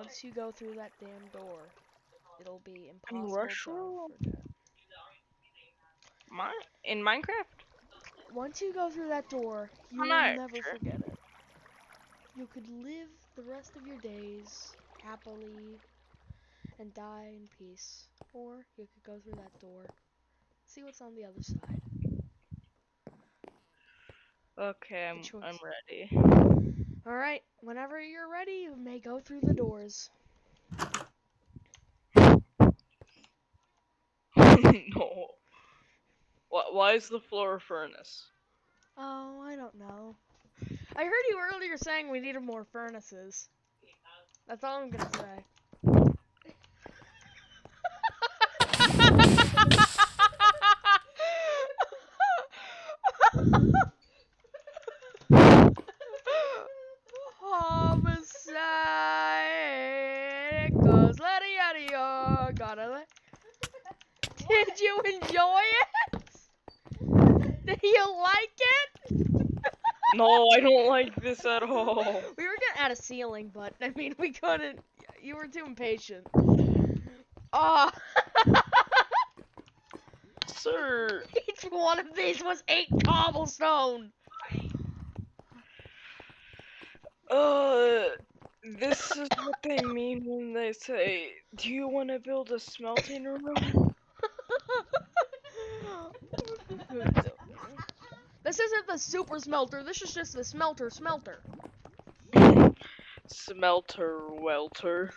once you go through that damn door, it'll be In impossible Russia? to forget. In Minecraft? Once you go through that door, you I'm will not never sure. forget it. You could live the rest of your days happily and die in peace. Or you could go through that door, see what's on the other side. Okay, The choice. I'm ready. Alright, whenever you're ready, you may go through the doors. No. Why is the floor a furnace? Oh, I don't know. I heard you earlier saying we needed more furnaces. That's all I'm gonna say. Homicide, it goes la-di-ya-di-ya, gotta let. Did you enjoy it? Did you like it? No, I don't like this at all. We were gonna add a ceiling, but I mean we couldn't. You were too impatient. Oh. Sir. Each one of these was 8 cobblestone. This is what they mean when they say, "Do you want to build a smelting room?" This isn't the super smelter. This is just the smelter. Smelter welter.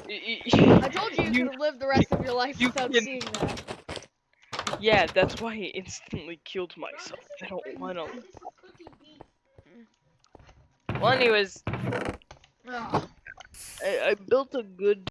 I told you you could have lived the rest of your life you without can- seeing that. Yeah, that's why I instantly killed myself. I don't want to. Well, anyways, Ugh. I built a good